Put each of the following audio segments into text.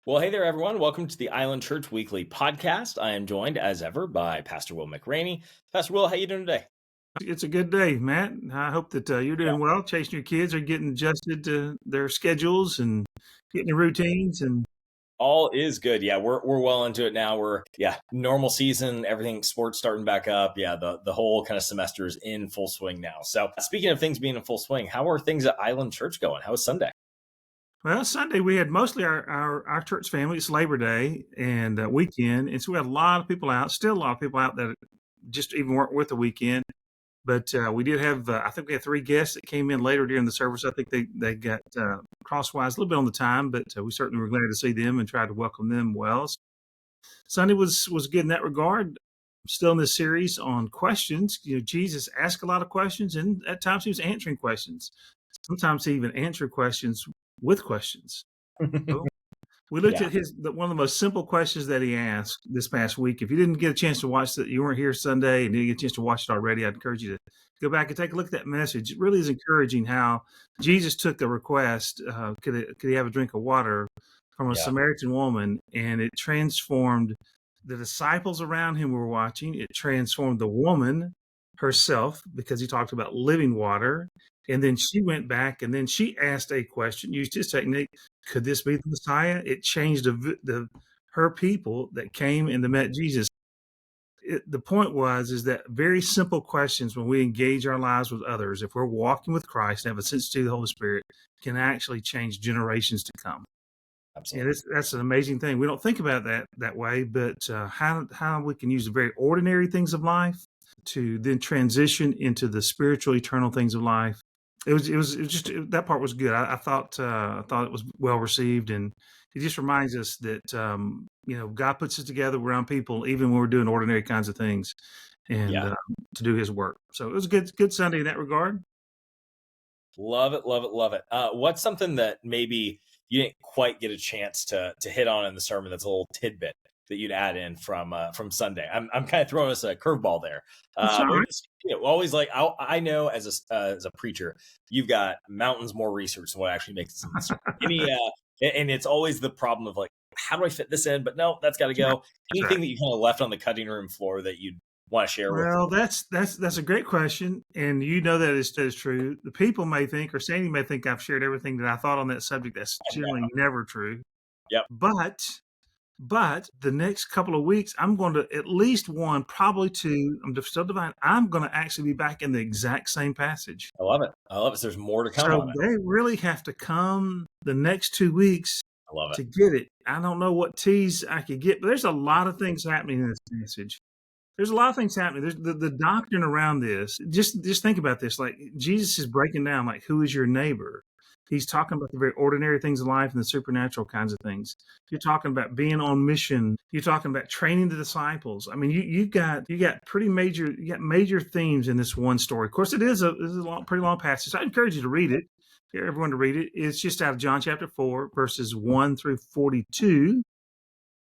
Well, hey there, everyone. Welcome to the Island Church Weekly Podcast. I am joined, as ever, by Pastor Will McRaney. Pastor Will, how you doing today? It's a good day, Matt. I hope that you're Yeah, doing well. Chasing your kids are getting adjusted to their schedules and getting the routines. And all is good. Yeah, we're well into it now. We're normal season, everything sports starting back up. Yeah, the whole kind of semester is in full swing now. So, speaking of things being in full swing, how are things at Island Church going? How was Sunday? well, Sunday we had mostly our church family. It's Labor Day and weekend, and so we had a lot of people out. Still a lot of people out that just even weren't with the weekend. But we did have, I think we had three guests that came in later during the service. I think they got crosswise a little bit on the time, but we certainly were glad to see them and tried to welcome them well. Sunday was good in that regard. Still in this series on questions. Jesus asked a lot of questions, and at times he was answering questions. Sometimes he even answered questions with questions. So we looked Yeah, at one of the most simple questions that he asked this past week. If you didn't get a chance to watch that, you weren't here Sunday and didn't get a chance to watch it already, I'd encourage you to go back and take a look at that message. It really is encouraging how Jesus took the request, could he have a drink of water, from a yeah, Samaritan woman, and it transformed the disciples around him who were watching. It transformed the woman herself because he talked about living water. And then she went back and then she asked a question, used his technique. Could this be the Messiah? It changed her people that came and that met Jesus. The point is that very simple questions, when we engage our lives with others, if we're walking with Christ and have a sensitivity to the Holy Spirit, can actually change generations to come. Yeah, absolutely. that's an amazing thing. We don't think about that way, but how we can use the very ordinary things of life to then transition into the spiritual, eternal things of life. It was just that part was good. I thought it was well received, and it just reminds us that God puts us together around people, even when we're doing ordinary kinds of things, and Yeah. to do His work. So it was a good Sunday in that regard. Love it, love it, love it. What's something that maybe you didn't quite get a chance to hit on in the sermon that's a little tidbit that you'd add in from Sunday? I'm kind of throwing us a curveball there, That's all but right. just, always like I know as a preacher, you've got mountains more research than what actually makes it in the sermon. And it's always the problem of like, how do I fit this in? But no, that's got to That's right. go. That's right. Anything that you kind of left on the cutting room floor that you'd want to share with? Well, that's a great question, and you know that is true. The people may think, or Sandy may think, I've shared everything that I thought on that subject. That's generally never true. Yep, But the next couple of weeks, I'm going to at least one, probably two. Still divine. I'm going to actually be back in the exact same passage. I love it. I love it. So there's more to come So on it. they really have to come the next 2 weeks I love it. to get it. I don't know what teas I could get, but there's a lot of things happening in this passage. There's a lot of things happening. There's the doctrine around this. Just think about this. Like Jesus is breaking down, like, who is your neighbor? He's talking about the very ordinary things of life and the supernatural kinds of things. You're talking about being on mission. You're talking about training the disciples. I mean, you got major themes in this one story. Of course, it is a pretty long passage. So I encourage you to read it. Everyone to read it. It's just out of John chapter 4, verses 1 through 42.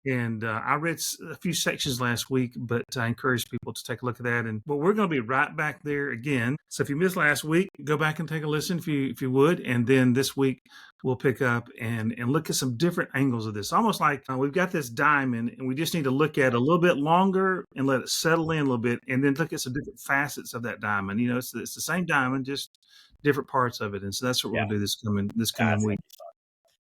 And I read a few sections last week, but I encourage people to take a look at that. But we're going to be right back there again. So if you missed last week, go back and take a listen if you would. And then this week we'll pick up and look at some different angles of this. Almost like we've got this diamond, and we just need to look at it a little bit longer and let it settle in a little bit, and then look at some different facets of that diamond. It's the same diamond, just different parts of it. And so that's what we're Yeah, going to do this coming that's gonna week. be fun.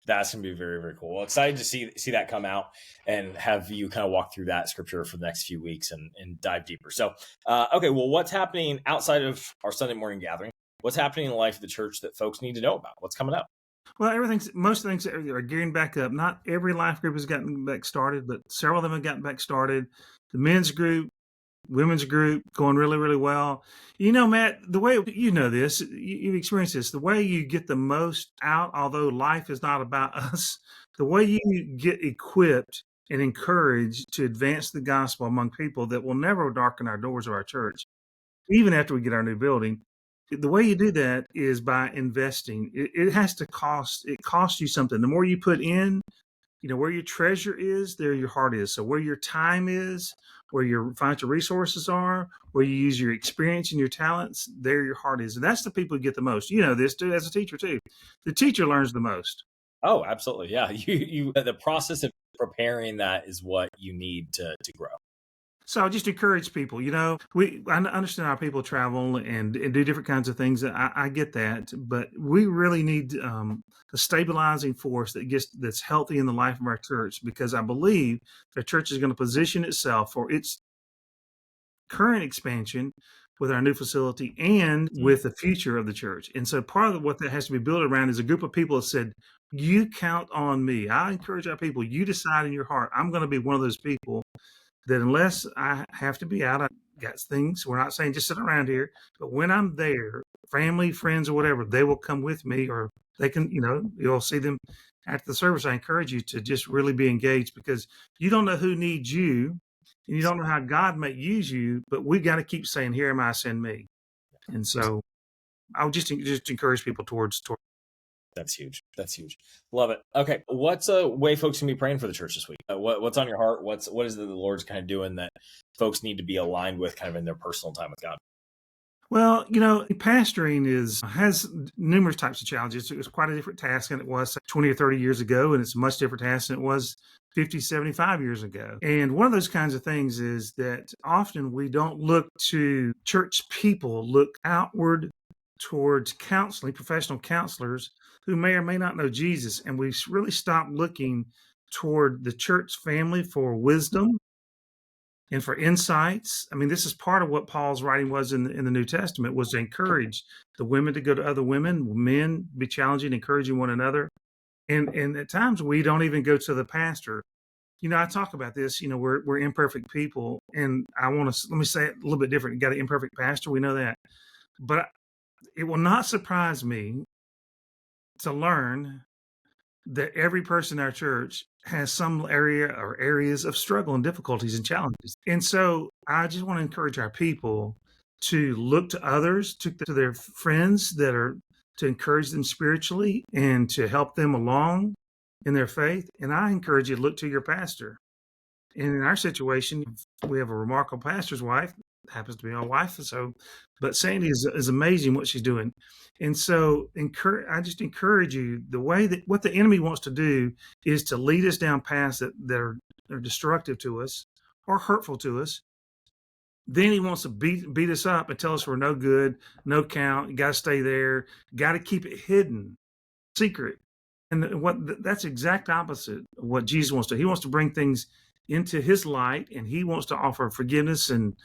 That's gonna be very, very cool. Well, excited to see that come out and have you kind of walk through that scripture for the next few weeks and dive deeper. So, okay, well, what's happening outside of our Sunday morning gathering? What's happening in the life of the church that folks need to know about? What's coming up? Well, most things are gearing back up. Not every life group has gotten back started, but several of them have gotten back started. The men's group, women's group, going really, really well. Matt, the way you know this, you've experienced this. The way you get the most out, although life is not about us, the way you get equipped and encouraged to advance the gospel among people that will never darken our doors of our church, even after we get our new building. The way you do that is by investing. It has to cost. It costs you something. The more you put in, where your treasure is, there your heart is. So where your time is, where your financial resources are, where you use your experience and your talents, there your heart is. And that's the people who get the most. You know this too, as a teacher too. The teacher learns the most. Oh, absolutely. Yeah. The process of preparing that is what you need to grow. So I just encourage people, I understand how people travel and do different kinds of things. I get that, but we really need a stabilizing force that's healthy in the life of our church, because I believe the church is going to position itself for its current expansion with our new facility and Mm. with the future of the church. And so part of what that has to be built around is a group of people that said, you count on me. I encourage our people, you decide in your heart, I'm going to be one of those people that unless I have to be out, I got things. We're not saying just sit around here, but when I'm there, family, friends, or whatever, they will come with me, or they can, you'll see them after the service. I encourage you to just really be engaged, because you don't know who needs you and you don't know how God may use you, but we got to keep saying, here am I, send me. And so I would just encourage people towards. That's huge. That's huge. Love it. Okay. What's a way folks can be praying for the church this week? What's on your heart? What is it the Lord's kind of doing that folks need to be aligned with kind of in their personal time with God? Well, pastoring has numerous types of challenges. It was quite a different task than it was 20 or 30 years ago, and it's a much different task than it was 50, 75 years ago. And one of those kinds of things is that often we don't look to church people, look outward towards counseling, professional counselors who may or may not know Jesus. And we really stop looking toward the church family for wisdom and for insights. I mean, this is part of what Paul's writing was in the New Testament, was to encourage the women to go to other women, men be challenging, encouraging one another. And at times we don't even go to the pastor. I talk about this, we're imperfect people, and let me say it a little bit different. You got an imperfect pastor, we know that. But it will not surprise me to learn that every person in our church has some area or areas of struggle and difficulties and challenges. And so I just want to encourage our people to look to others, to their friends to encourage them spiritually and to help them along in their faith. And I encourage you to look to your pastor. And in our situation, we have a remarkable pastor's wife, happens to be our wife. But Sandy is amazing what she's doing. And so I just encourage you, the way that what the enemy wants to do is to lead us down paths that are destructive to us or hurtful to us. Then he wants to beat us up and tell us we're no good, no count, you got to stay there, got to keep it hidden, secret. And that's exact opposite of what Jesus wants to. He wants to bring things into his light, and he wants to offer forgiveness and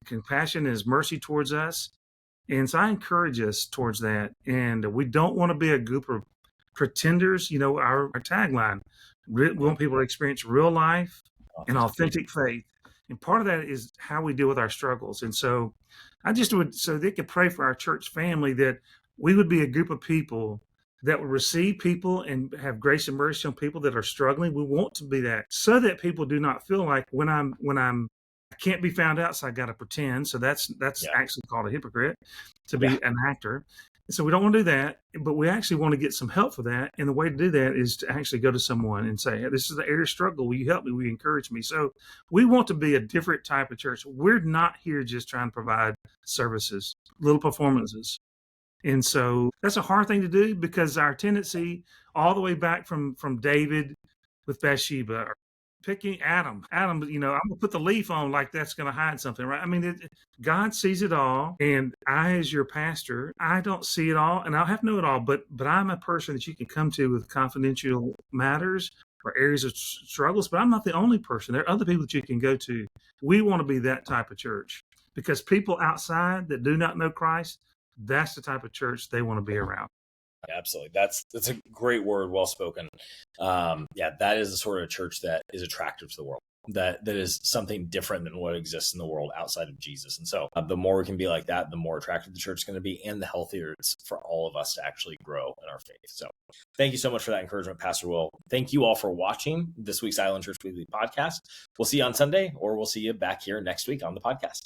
compassion and his mercy towards us. And so I encourage us towards that. And we don't want to be a group of pretenders. Our tagline, we want people to experience real life and authentic faith. And part of that is how we deal with our struggles. And so I just would, so they could pray for our church family, that we would be a group of people that will receive people and have grace and mercy on people that are struggling. We want to be that, so that people do not feel like when I can't be found out, so I got to pretend. So that's actually called a hypocrite, to be an actor. And so we don't want to do that, but we actually want to get some help for that. And the way to do that is to actually go to someone and say, hey, this is the area of struggle. Will you help me? Will you encourage me? So we want to be a different type of church. We're not here just trying to provide services, little performances. And so that's a hard thing to do, because our tendency all the way back from David with Bathsheba, picking Adam, I'm going to put the leaf on like that's going to hide something, right? I mean, God sees it all. And I, as your pastor, I don't see it all and I'll have to know it all, but I'm a person that you can come to with confidential matters or areas of struggles, but I'm not the only person. There are other people that you can go to. We want to be that type of church, because people outside that do not know Christ, that's the type of church they want to be around. Absolutely. That's a great word. Well spoken. That is the sort of church that is attractive to the world, that is something different than what exists in the world outside of Jesus. And so the more we can be like that, the more attractive the church is going to be, and the healthier it's for all of us to actually grow in our faith. So thank you so much for that encouragement, Pastor Will. Thank you all for watching this week's Island Church Weekly podcast. We'll see you on Sunday, or we'll see you back here next week on the podcast.